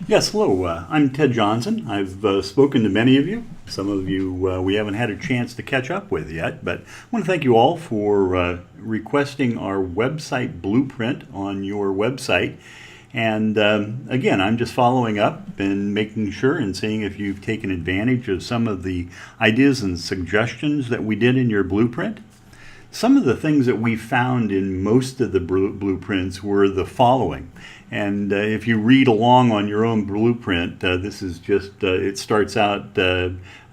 Yes, hello. I'm Ted Johnson. I've spoken to many of you. Some of you we haven't had a chance to catch up with yet, but I want to thank you all for requesting our website blueprint on your website. And again, I'm just following up and making sure and seeing if you've taken advantage of some of the ideas and suggestions that we did in your blueprint. Some of the things that we found in most of the blueprints were the following. And if you read along on your own blueprint, this is just, it starts out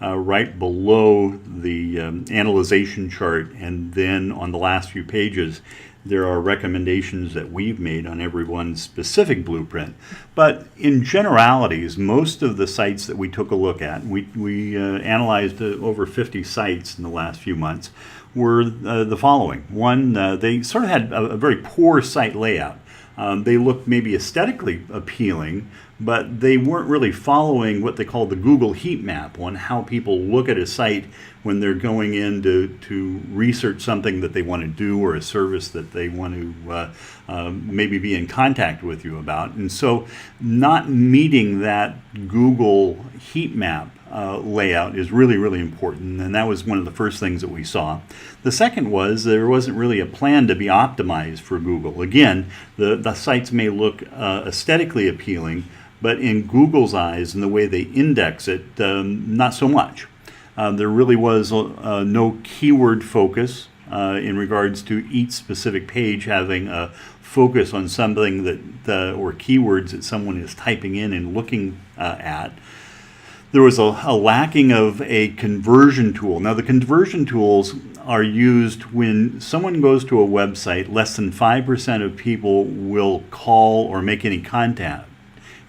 right below the analyzation chart, and then on the last few pages, there are recommendations that we've made on every one specific blueprint. But in generalities, most of the sites that we took a look at, we analyzed over 50 sites in the last few months, were the following. One, they sort of had a very poor site layout. They looked maybe aesthetically appealing, but they weren't really following what they call the Google heat map on how people look at a site when they're going in to research something that they want to do or a service that they want to maybe be in contact with you about. And so not meeting that Google heat map layout is really, really important, and that was one of the first things that we saw. The second was there wasn't really a plan to be optimized for Google. Again, the sites may look aesthetically appealing, but in Google's eyes and the way they index it, not so much. There really was no keyword focus in regards to each specific page having a focus on something that or keywords that someone is typing in and looking at. There was a lacking of a conversion tool. Now, the conversion tools are used when someone goes to a website, less than 5% of people will call or make any contact.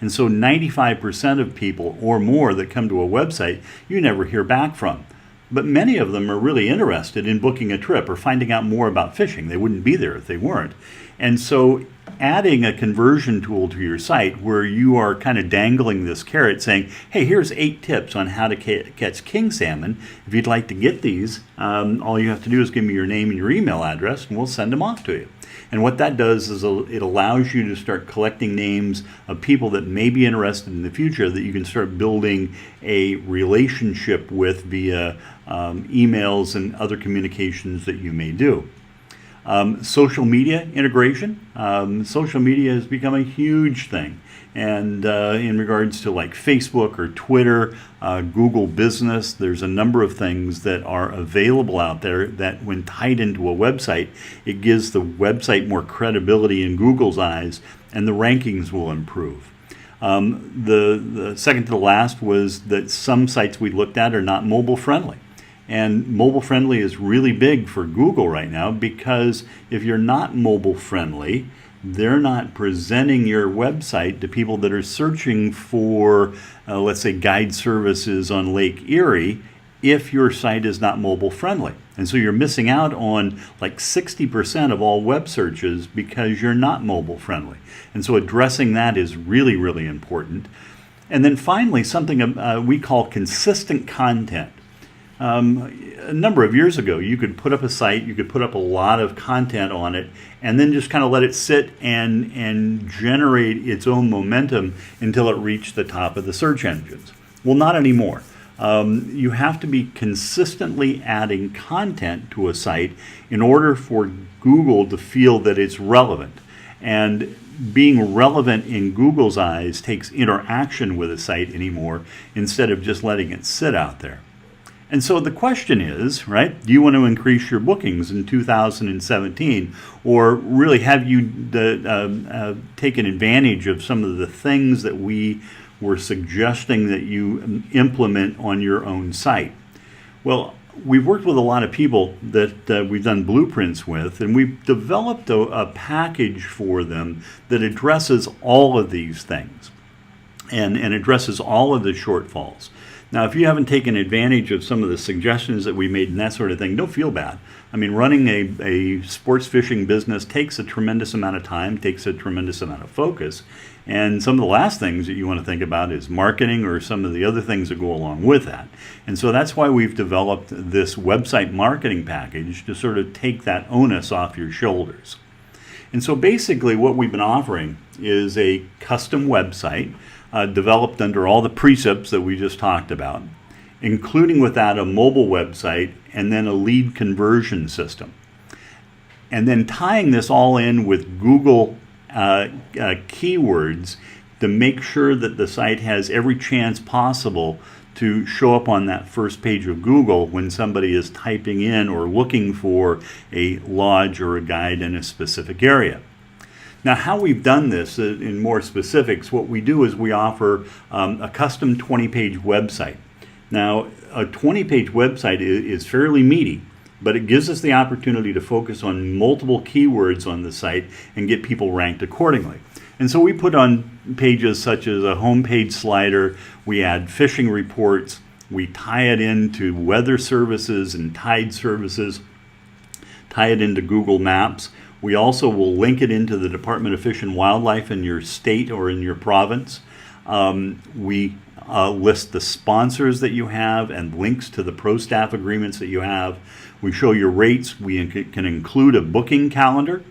And so 95% of people or more that come to a website, you never hear back from. But many of them are really interested in booking a trip or finding out more about fishing. They wouldn't be there if they weren't. And so adding a conversion tool to your site where you are kind of dangling this carrot saying, hey, here's 8 tips on how to catch king salmon. If you'd like to get these, all you have to do is give me your name and your email address and we'll send them off to you. And what that does is it allows you to start collecting names of people that may be interested in the future that you can start building a relationship with via emails and other communications that you may do. Social media integration. Social media has become a huge thing. And in regards to like Facebook or Twitter, Google Business, there's a number of things that are available out there that when tied into a website, it gives the website more credibility in Google's eyes and the rankings will improve. The second to the last was that some sites we looked at are not mobile friendly. And mobile friendly is really big for Google right now because if you're not mobile friendly, they're not presenting your website to people that are searching for, let's say, guide services on Lake Erie if your site is not mobile friendly. And so you're missing out on like 60% of all web searches because you're not mobile friendly. And so addressing that is really, really important. And then finally, something we call consistent content. A number of years ago, you could put up a site, you could put up a lot of content on it, and then just kind of let it sit and generate its own momentum until it reached the top of the search engines. Well, not anymore. You have to be consistently adding content to a site in order for Google to feel that it's relevant. And being relevant in Google's eyes takes interaction with a site anymore instead of just letting it sit out there. And so the question is, right, do you want to increase your bookings in 2017? Or really have you taken advantage of some of the things that we were suggesting that you implement on your own site? Well, we've worked with a lot of people that we've done blueprints with, and we've developed a package for them that addresses all of these things and addresses all of the shortfalls. Now, if you haven't taken advantage of some of the suggestions that we made and that sort of thing, don't feel bad. I mean, running a sports fishing business takes a tremendous amount of time, takes a tremendous amount of focus. And some of the last things that you want to think about is marketing or some of the other things that go along with that. And so that's why we've developed this website marketing package to sort of take that onus off your shoulders. And so basically what we've been offering is a custom website developed under all the precepts that we just talked about, including with that a mobile website and then a lead conversion system. And then tying this all in with Google keywords to make sure that the site has every chance possible to show up on that first page of Google when somebody is typing in or looking for a lodge or a guide in a specific area. Now, how we've done this in more specifics, what we do is we offer a custom 20-page website. Now, a 20-page website is fairly meaty, but it gives us the opportunity to focus on multiple keywords on the site and get people ranked accordingly. And so we put on pages such as a homepage slider, we add fishing reports, we tie it into weather services and tide services, tie it into Google Maps. We also will link it into the Department of Fish and Wildlife in your state or in your province. We list the sponsors that you have and links to the pro staff agreements that you have. We show your rates. We can include a booking calendar.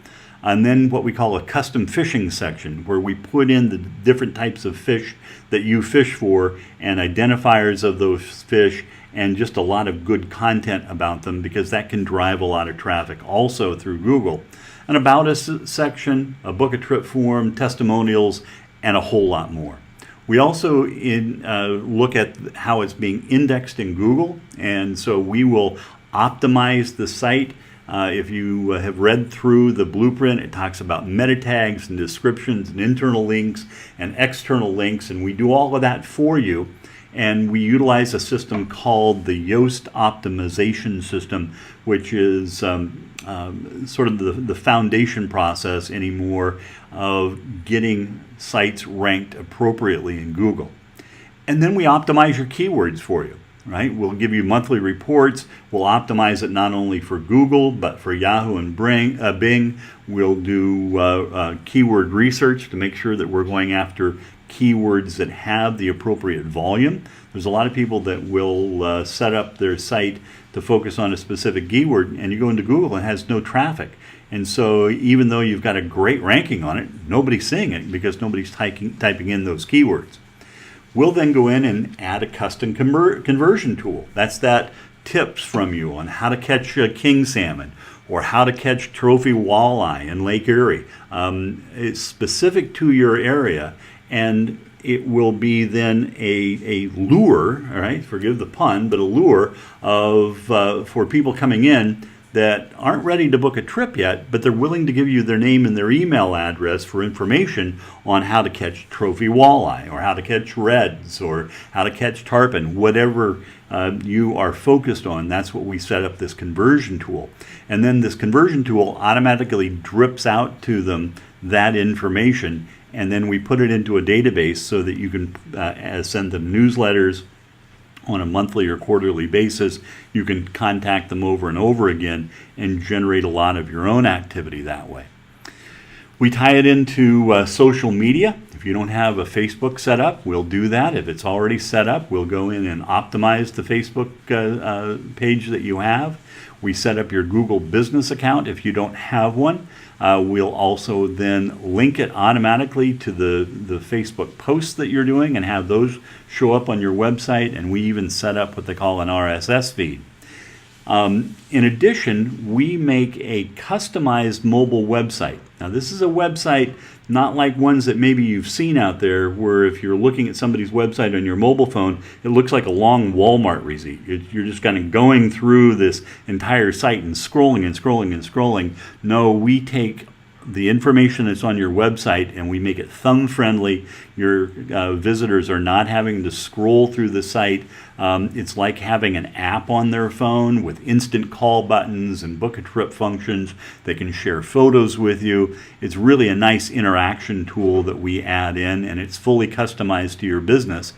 And then what we call a custom fishing section, where we put in the different types of fish that you fish for and identifiers of those fish and just a lot of good content about them, because that can drive a lot of traffic also through Google. An About Us section, a book a trip form, testimonials, and a whole lot more. We also look at how it's being indexed in Google, and so we will optimize the site. If you have read through the blueprint, it talks about meta tags and descriptions and internal links and external links, and we do all of that for you. And we utilize a system called the Yoast optimization system, which is sort of the foundation process anymore of getting sites ranked appropriately in Google. And then we optimize your keywords for you. Right? We'll give you monthly reports. We'll optimize it not only for Google, but for Yahoo and Bing. We'll do keyword research to make sure that we're going after keywords that have the appropriate volume. There's a lot of people that will set up their site to focus on a specific keyword, and you go into Google and it has no traffic. And so even though you've got a great ranking on it, nobody's seeing it because nobody's typing in those keywords. We'll then go in and add a custom conversion tool. That's that tips from you on how to catch king salmon or how to catch trophy walleye in Lake Erie. It's specific to your area, and it will be then a lure, all right, forgive the pun, but a lure for people coming in that aren't ready to book a trip yet, but they're willing to give you their name and their email address for information on how to catch trophy walleye or how to catch reds or how to catch tarpon, whatever you are focused on. That's what we set up this conversion tool. And then this conversion tool automatically drips out to them that information, and then we put it into a database so that you can send them newsletters on a monthly or quarterly basis. You can contact them over and over again and generate a lot of your own activity that way. We tie it into social media. If you don't have a Facebook set up, we'll do that. If it's already set up, we'll go in and optimize the Facebook page that you have. We set up your Google business account if you don't have one. We'll also then link it automatically to the Facebook posts that you're doing and have those show up on your website, and we even set up what they call an RSS feed. In addition, we make a customized mobile website. Now, this is a website not like ones that maybe you've seen out there where if you're looking at somebody's website on your mobile phone, it looks like a long Walmart receipt. You're just kind of going through this entire site and scrolling and scrolling and scrolling. No, we take the information that's on your website and we make it thumb friendly. Your visitors are not having to scroll through the site. It's like having an app on their phone with instant call buttons and book a trip functions. They can share photos with you. It's really a nice interaction tool that we add in, and it's fully customized to your business.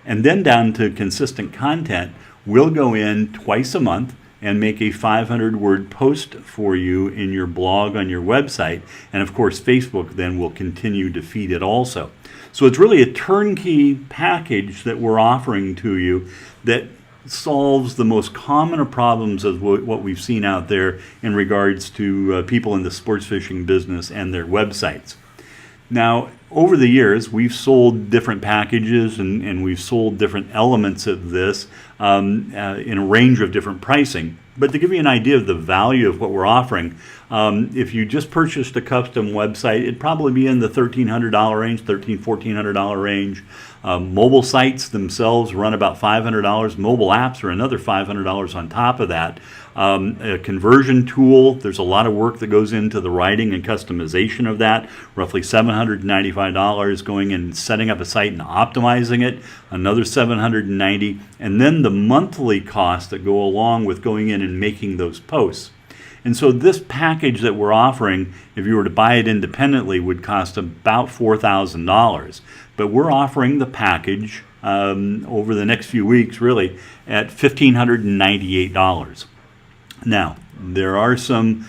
And then down to consistent content, we'll go in twice a month and make a 500-word post for you in your blog on your website. And of course, Facebook then will continue to feed it also. So it's really a turnkey package that we're offering to you that solves the most common of problems of what we've seen out there in regards to people in the sports fishing business and their websites. Now, over the years, we've sold different packages and we've sold different elements of this in a range of different pricing. But to give you an idea of the value of what we're offering, if you just purchased a custom website, it'd probably be in the $1,300 range, $1,400 range. Mobile sites themselves run about $500. Mobile apps are another $500 on top of that. A conversion tool, there's a lot of work that goes into the writing and customization of that, roughly $795 going in and setting up a site and optimizing it, another $790, and then the monthly costs that go along with going in and making those posts. And so this package that we're offering, if you were to buy it independently, would cost about $4,000. But we're offering the package over the next few weeks, really, at $1,598. Now, there are some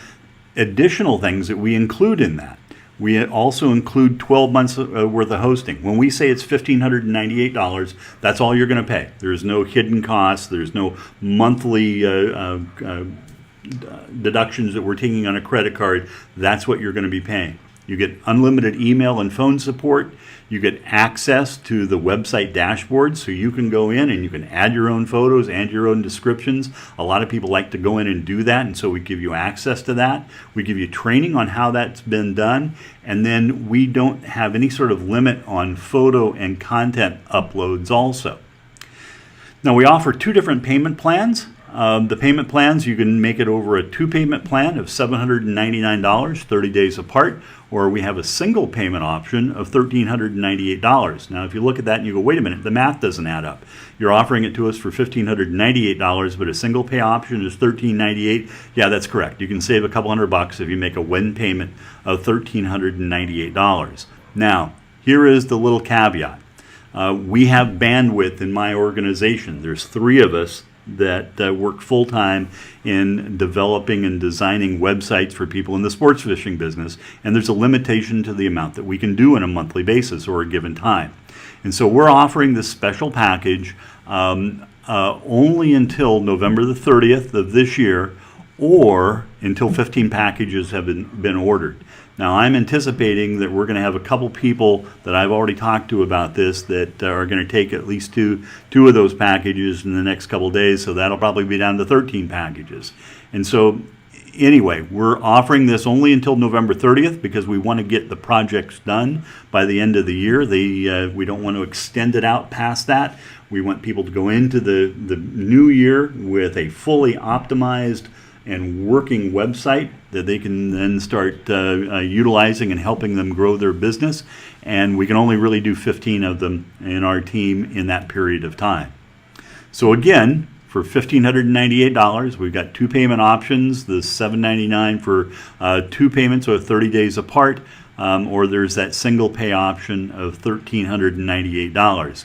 additional things that we include in that. We also include 12 months worth of hosting. When we say it's $1,598, that's all you're going to pay. There's no hidden costs. There's no monthly deductions that we're taking on a credit card. That's what you're going to be paying. You get unlimited email and phone support. You get access to the website dashboard, so you can go in and you can add your own photos and your own descriptions. A lot of people like to go in and do that, and so we give you access to that. We give you training on how that's been done, and then we don't have any sort of limit on photo and content uploads also. Now, we offer two different payment plans. The payment plans, you can make it over a two-payment plan of $799, 30 days apart, or we have a single payment option of $1,398. Now, if you look at that and you go, wait a minute, the math doesn't add up. You're offering it to us for $1,598, but a single pay option is $1,398. Yeah, that's correct. You can save a couple $100 if you make a one payment of $1,398. Now, here is the little caveat. We have bandwidth in my organization. There's 3 of us that work full-time in developing and designing websites for people in the sports fishing business, and there's a limitation to the amount that we can do on a monthly basis or a given time. And so we're offering this special package only until November the 30th of this year, or until 15 packages have been ordered. Now, I'm anticipating that we're going to have a couple people that I've already talked to about this that are going to take at least two of those packages in the next couple days, so that'll probably be down to 13 packages. And so, anyway, we're offering this only until November 30th because we want to get the projects done by the end of the year. We don't want to extend it out past that. We want people to go into the new year with a fully optimized and working website that they can then start utilizing and helping them grow their business. And we can only really do 15 of them in our team in that period of time. So again, for $1,598, we've got 2 payment options, the $799 for 2 payments or 30 days apart, or there's that single pay option of $1,398.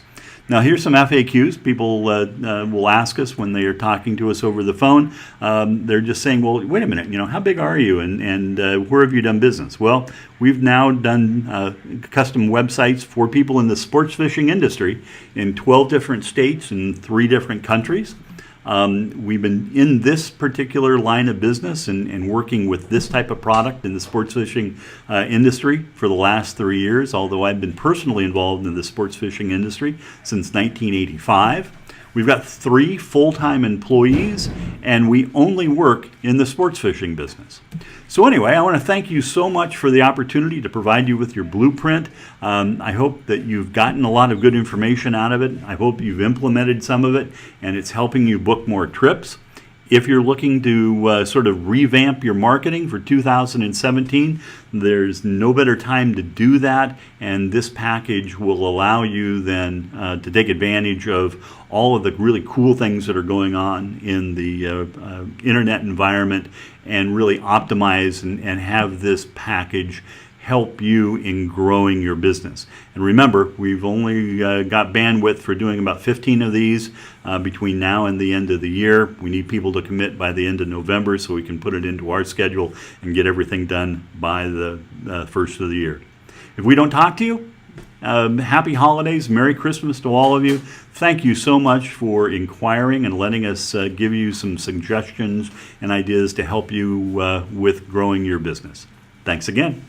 Now, here's some FAQs. People will ask us when they are talking to us over the phone. They're just saying, well, wait a minute, how big are you and where have you done business? Well, we've now done custom websites for people in the sports fishing industry in 12 different states and 3 different countries. We've been in this particular line of business and working with this type of product in the sports fishing industry for the last 3 years, although I've been personally involved in the sports fishing industry since 1985. We've got 3 full-time employees, and we only work in the sports fishing business. So anyway, I want to thank you so much for the opportunity to provide you with your blueprint. I hope that you've gotten a lot of good information out of it. I hope you've implemented some of it, and it's helping you book more trips. If you're looking to sort of revamp your marketing for 2017, there's no better time to do that, and this package will allow you then to take advantage of all of the really cool things that are going on in the internet environment and really optimize and have this package help you in growing your business. And remember, we've only got bandwidth for doing about 15 of these between now and the end of the year. We need people to commit by the end of November so we can put it into our schedule and get everything done by the first of the year. If we don't talk to you, Happy holidays, Merry Christmas to all of you. Thank you so much for inquiring and letting us give you some suggestions and ideas to help you with growing your business. Thanks again.